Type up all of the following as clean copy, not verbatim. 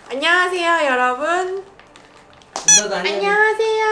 안녕하세요 여러분. 안녕하세요.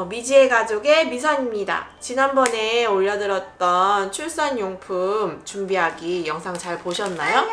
미지의 가족의 미선입니다. 지난번에 올려드렸던 출산용품 준비하기 영상 잘 보셨나요?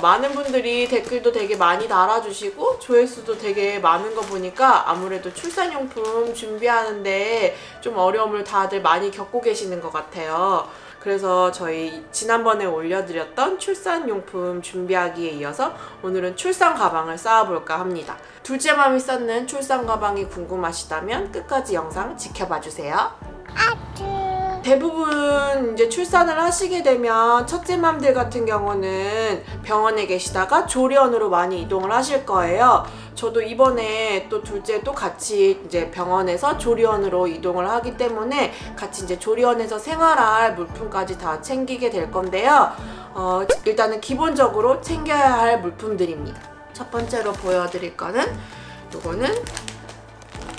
많은 분들이 댓글도 되게 많이 달아주시고 조회수도 되게 많은 거 보니까 아무래도 출산용품 준비하는데 좀 어려움을 다들 많이 겪고 계시는 것 같아요. 그래서 저희 지난번에 올려드렸던 출산용품 준비하기에 이어서 오늘은 출산 가방을 쌓아볼까 합니다. 둘째 맘이 쌓는 출산 가방이 궁금하시다면 끝까지 영상 지켜봐주세요. 대부분 이제 출산을 하시게 되면 첫째 맘들 같은 경우는 병원에 계시다가 조리원으로 많이 이동을 하실 거예요. 저도 이번에 또 둘째도 같이 이제 병원에서 조리원으로 이동을 하기 때문에 같이 이제 조리원에서 생활할 물품까지 다 챙기게 될 건데요. 일단은 기본적으로 챙겨야 할 물품들입니다. 첫 번째로 보여드릴 거는 요거는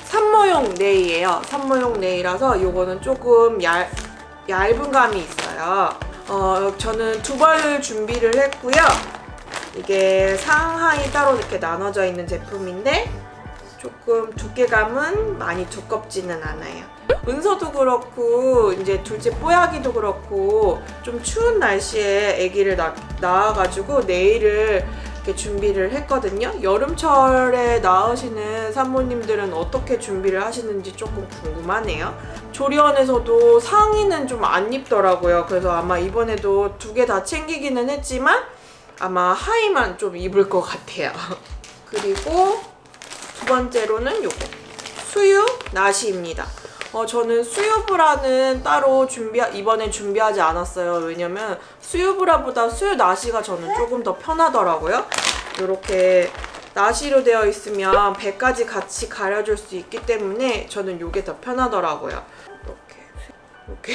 산모용 네일이에요. 산모용 네일이라서 요거는 조금 얇은 감이 있어요. 저는 두 벌 준비를 했고요. 이게 상하이 따로 이렇게 나눠져 있는 제품인데 조금 두께감은 많이 두껍지는 않아요. 은서도 그렇고 이제 둘째 뽀약이도 그렇고 좀 추운 날씨에 아기를 낳아가지고 네일을 이렇게 준비를 했거든요. 여름철에 낳으시는 산모님들은 어떻게 준비를 하시는지 조금 궁금하네요. 조리원에서도 상의는 좀 안 입더라고요. 그래서 아마 이번에도 두 개 다 챙기기는 했지만 아마 하의만 좀 입을 것 같아요. 그리고 두 번째로는 요거 수유 나시입니다. 저는 수유브라는 따로 이번엔 준비하지 않았어요. 왜냐면 수유브라보다 수유 나시가 저는 조금 더 편하더라고요. 이렇게 나시로 되어 있으면 배까지 같이 가려줄 수 있기 때문에 저는 이게 더 편하더라고요. 이렇게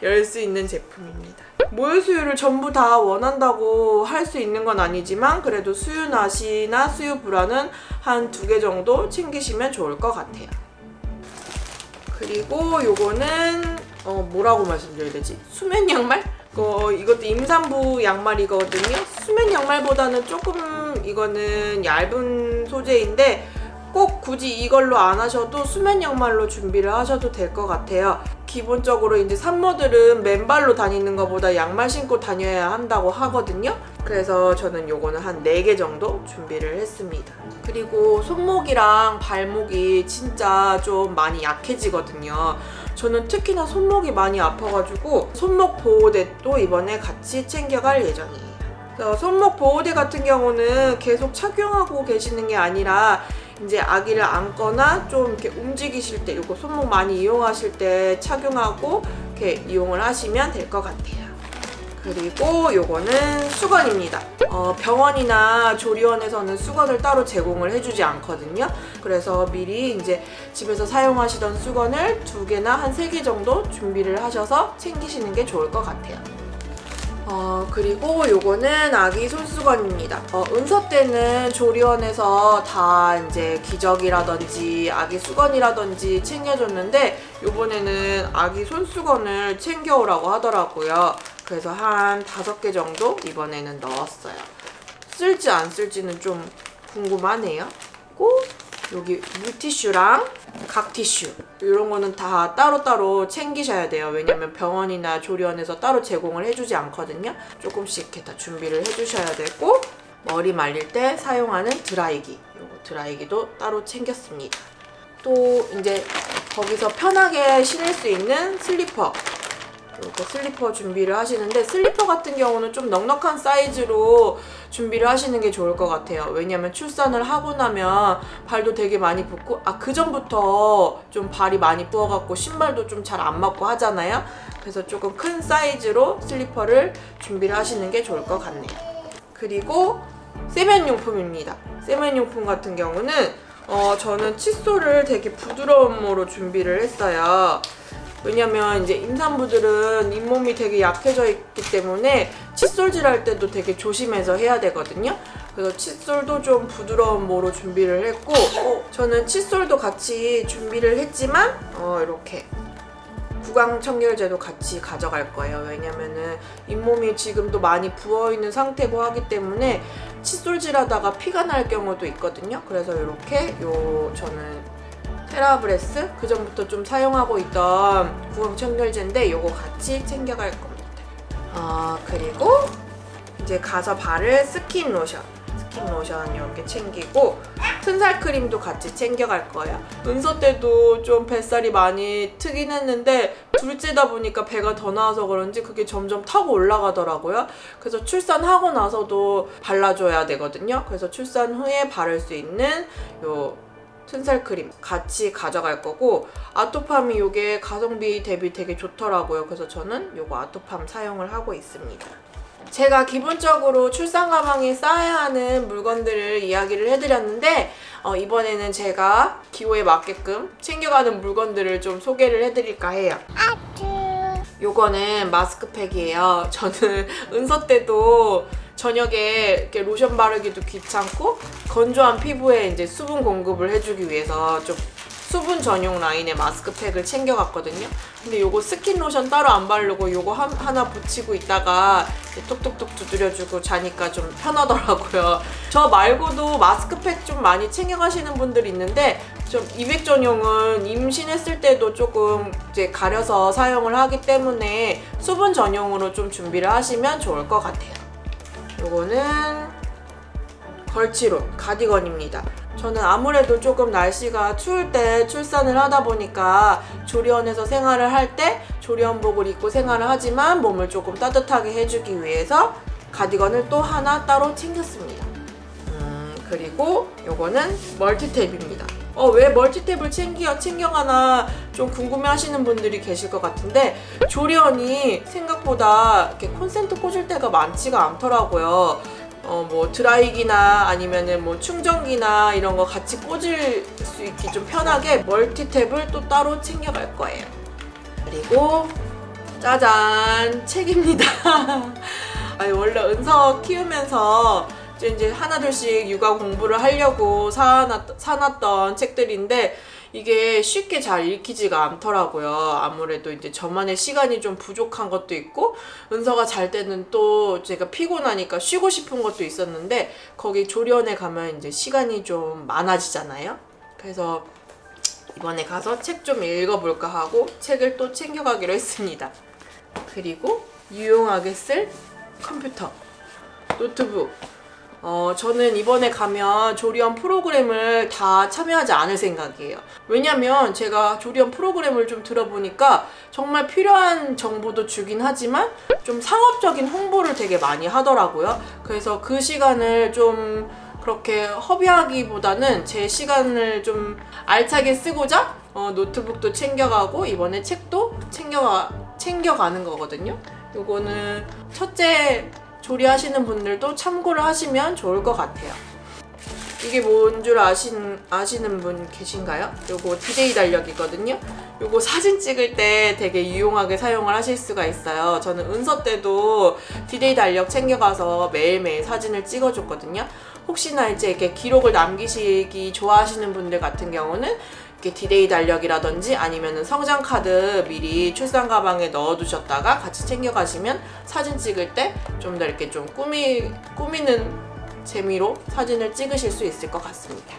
열 수 있는 제품입니다. 모유 수유를 전부 다 원한다고 할 수 있는 건 아니지만 그래도 수유 나시나 수유 브라는 한 2개 정도 챙기시면 좋을 것 같아요. 그리고 요거는 뭐라고 말씀드려야 되지? 수면 양말? 이것도 임산부 양말이거든요. 수면 양말보다는 조금 이거는 얇은 소재인데 꼭 굳이 이걸로 안 하셔도 수면 양말로 준비를 하셔도 될 것 같아요. 기본적으로 이제 산모들은 맨발로 다니는 것보다 양말 신고 다녀야 한다고 하거든요. 그래서 저는 요거는 한 4개 정도 준비를 했습니다. 그리고 손목이랑 발목이 진짜 좀 많이 약해지거든요. 저는 특히나 손목이 많이 아파가지고 손목 보호대도 이번에 같이 챙겨갈 예정이에요. 그래서 손목 보호대 같은 경우는 계속 착용하고 계시는 게 아니라 이제 아기를 안거나 좀 이렇게 움직이실 때 이거 손목 많이 이용하실 때 착용하고 이렇게 이용을 하시면 될 것 같아요. 그리고 요거는 수건입니다. 병원이나 조리원에서는 수건을 따로 제공을 해주지 않거든요. 그래서 미리 이제 집에서 사용하시던 수건을 2개나 한 3개 정도 준비를 하셔서 챙기시는 게 좋을 것 같아요. 그리고 요거는 아기 손수건입니다. 은서 때는 조리원에서 다 이제 기저귀라든지 아기 수건이라든지 챙겨줬는데 요번에는 아기 손수건을 챙겨오라고 하더라고요. 그래서 한 5개 정도 이번에는 넣었어요. 쓸지 안 쓸지는 좀 궁금하네요. 그리고 여기 물티슈랑 각티슈 이런 거는 다 따로따로 챙기셔야 돼요. 왜냐면 병원이나 조리원에서 따로 제공을 해주지 않거든요. 조금씩 이렇게 다 준비를 해주셔야 되고 머리 말릴 때 사용하는 드라이기 요거 드라이기도 따로 챙겼습니다. 또 이제 거기서 편하게 신을 수 있는 슬리퍼 이렇게 슬리퍼 준비를 하시는데 슬리퍼 같은 경우는 좀 넉넉한 사이즈로 준비를 하시는 게 좋을 것 같아요. 왜냐면 출산을 하고 나면 발도 되게 많이 붓고 그 전부터 좀 발이 많이 부어갖고 신발도 좀 잘 안 맞고 하잖아요. 그래서 조금 큰 사이즈로 슬리퍼를 준비를 하시는 게 좋을 것 같네요. 그리고 세면용품입니다. 세면용품 같은 경우는 저는 칫솔을 되게 부드러운 모로 준비를 했어요. 왜냐면 이제 임산부들은 잇몸이 되게 약해져 있기 때문에 칫솔질 할 때도 되게 조심해서 해야 되거든요. 그래서 칫솔도 좀 부드러운 모로 준비를 했고 저는 칫솔도 같이 준비를 했지만 이렇게 구강 청결제도 같이 가져갈 거예요. 왜냐면은 잇몸이 지금도 많이 부어있는 상태고 하기 때문에 칫솔질하다가 피가 날 경우도 있거든요. 그래서 이렇게 저는 테라브레스 그전부터 좀 사용하고 있던 구강 청결제인데 요거 같이 챙겨갈 겁니다. 그리고 이제 가서 바를 스킨 로션 이렇게 챙기고 튼살 크림도 같이 챙겨갈 거예요. 은서 때도 좀 뱃살이 많이 트긴 했는데 둘째다 보니까 배가 더 나와서 그런지 그게 점점 타고 올라가더라고요. 그래서 출산하고 나서도 발라줘야 되거든요. 그래서 출산 후에 바를 수 있는 요 튼살 크림 같이 가져갈 거고, 아토팜이 요게 가성비 대비 되게 좋더라고요. 그래서 저는 요거 아토팜 사용을 하고 있습니다. 제가 기본적으로 출산 가방에 쌓아야 하는 물건들을 이야기를 해드렸는데 이번에는 제가 기호에 맞게끔 챙겨가는 물건들을 좀 소개를 해드릴까 해요. 요거는 마스크팩이에요. 저는 은서 때도 저녁에 이렇게 로션 바르기도 귀찮고 건조한 피부에 이제 수분 공급을 해주기 위해서 좀 수분 전용 라인의 마스크팩을 챙겨갔거든요. 근데 요거 스킨 로션 따로 안 바르고 요거 하나 붙이고 있다가 톡톡톡 두드려주고 자니까 좀 편하더라고요. 저 말고도 마스크팩 좀 많이 챙겨가시는 분들이 있는데 좀 이백 전용은 임신했을 때도 조금 이제 가려서 사용을 하기 때문에 수분 전용으로 좀 준비를 하시면 좋을 것 같아요. 요거는 걸치론 가디건입니다. 저는 아무래도 조금 날씨가 추울 때 출산을 하다 보니까 조리원에서 생활을 할 때 조리원복을 입고 생활을 하지만 몸을 조금 따뜻하게 해주기 위해서 가디건을 또 하나 따로 챙겼습니다. 그리고 요거는 멀티탭입니다. 왜 멀티탭을 챙겨가나 좀 궁금해 하시는 분들이 계실 것 같은데 조리원이 생각보다 이렇게 콘센트 꽂을 때가 많지가 않더라고요. 뭐 드라이기나 아니면은 뭐 충전기나 이런 거 같이 꽂을 수 있기 좀 편하게 멀티탭을 또 따로 챙겨갈 거예요. 그리고 짜잔! 책입니다. 아니, 원래 은서 키우면서 이제 하나둘씩 육아 공부를 하려고 사놨던 책들인데 이게 쉽게 잘 읽히지가 않더라고요. 아무래도 이제 저만의 시간이 좀 부족한 것도 있고 은서가 잘 때는 또 제가 피곤하니까 쉬고 싶은 것도 있었는데 거기 조리원에 가면 이제 시간이 좀 많아지잖아요. 그래서 이번에 가서 책 좀 읽어볼까 하고 책을 또 챙겨가기로 했습니다. 그리고 유용하게 쓸 컴퓨터, 노트북. 저는 이번에 가면 조리원 프로그램을 다 참여하지 않을 생각이에요. 왜냐면 제가 조리원 프로그램을 좀 들어보니까 정말 필요한 정보도 주긴 하지만 좀 상업적인 홍보를 되게 많이 하더라고요. 그래서 그 시간을 좀 그렇게 허비하기보다는 제 시간을 좀 알차게 쓰고자 노트북도 챙겨가고 이번에 책도 챙겨가는 거거든요. 요거는 첫째 조리하시는 분들도 참고를 하시면 좋을 것 같아요. 이게 뭔 줄 아시는 분 계신가요? 요거 디데이 달력이거든요. 요거 사진 찍을 때 되게 유용하게 사용을 하실 수가 있어요. 저는 은서 때도 디데이 달력 챙겨가서 매일매일 사진을 찍어줬거든요. 혹시나 이제 이렇게 기록을 남기시기 좋아하시는 분들 같은 경우는 이렇게 디데이 달력이라든지 아니면 성장 카드 미리 출산 가방에 넣어두셨다가 같이 챙겨가시면 사진 찍을 때 좀 더 이렇게 좀 꾸미는 재미로 사진을 찍으실 수 있을 것 같습니다.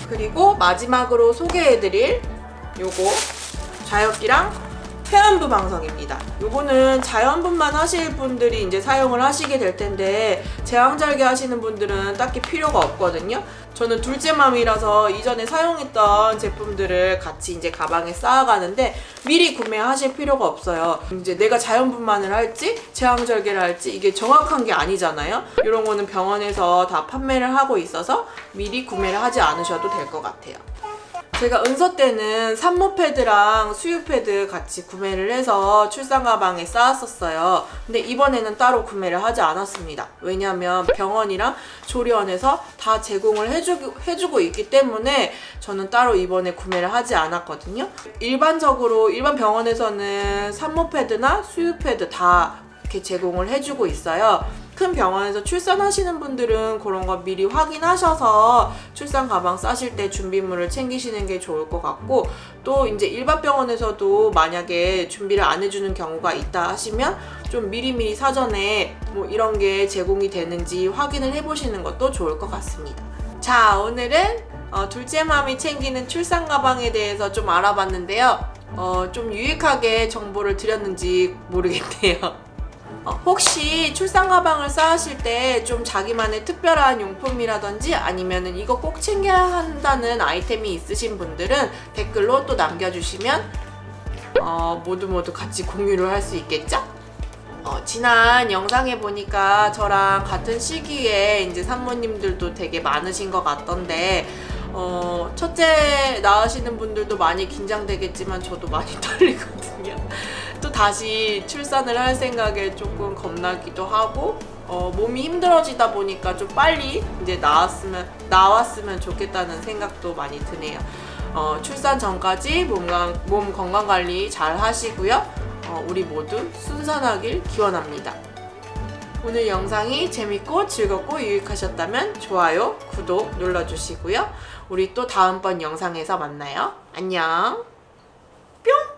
그리고 마지막으로 소개해드릴 요거 자엽기랑 회원부 방석입니다. 요거는 자연분만 하실 분들이 이제 사용을 하시게 될 텐데 제왕절개 하시는 분들은 딱히 필요가 없거든요. 저는 둘째맘이라서 이전에 사용했던 제품들을 같이 이제 가방에 쌓아가는데 미리 구매하실 필요가 없어요. 이제 내가 자연분만을 할지 제왕절개를 할지 이게 정확한 게 아니잖아요. 이런 거는 병원에서 다 판매를 하고 있어서 미리 구매를 하지 않으셔도 될 것 같아요. 제가 은서 때는 산모 패드랑 수유 패드 같이 구매를 해서 출산 가방에 쌓았었어요. 근데 이번에는 따로 구매를 하지 않았습니다. 왜냐면 병원이랑 조리원에서 다 제공을 해주고 있기 때문에 저는 따로 이번에 구매를 하지 않았거든요. 일반 병원에서는 산모 패드나 수유 패드 다 이렇게 제공을 해주고 있어요. 큰 병원에서 출산하시는 분들은 그런 거 미리 확인하셔서 출산 가방 싸실 때 준비물을 챙기시는 게 좋을 것 같고, 또 이제 일반 병원에서도 만약에 준비를 안 해주는 경우가 있다 하시면 좀 미리미리 사전에 뭐 이런 게 제공이 되는지 확인을 해보시는 것도 좋을 것 같습니다. 자, 오늘은 둘째맘이 챙기는 출산 가방에 대해서 좀 알아봤는데요. 좀 유익하게 정보를 드렸는지 모르겠네요. 혹시 출산 가방을 싸우실 때 좀 자기만의 특별한 용품이라든지 아니면은 이거 꼭 챙겨야 한다는 아이템이 있으신 분들은 댓글로 또 남겨주시면 모두 같이 공유를 할 수 있겠죠? 지난 영상에 보니까 저랑 같은 시기에 이제 산모님들도 되게 많으신 것 같던데, 첫째 낳으시는 분들도 많이 긴장되겠지만 저도 많이 떨리거든요. 또 다시 출산을 할 생각에 조금 겁나기도 하고, 몸이 힘들어지다 보니까 좀 빨리 이제 나왔으면 좋겠다는 생각도 많이 드네요. 출산 전까지 몸 건강 관리 잘 하시고요. 우리 모두 순산하길 기원합니다. 오늘 영상이 재밌고 즐겁고 유익하셨다면 좋아요, 구독 눌러주시고요. 우리 또 다음번 영상에서 만나요. 안녕. 뿅!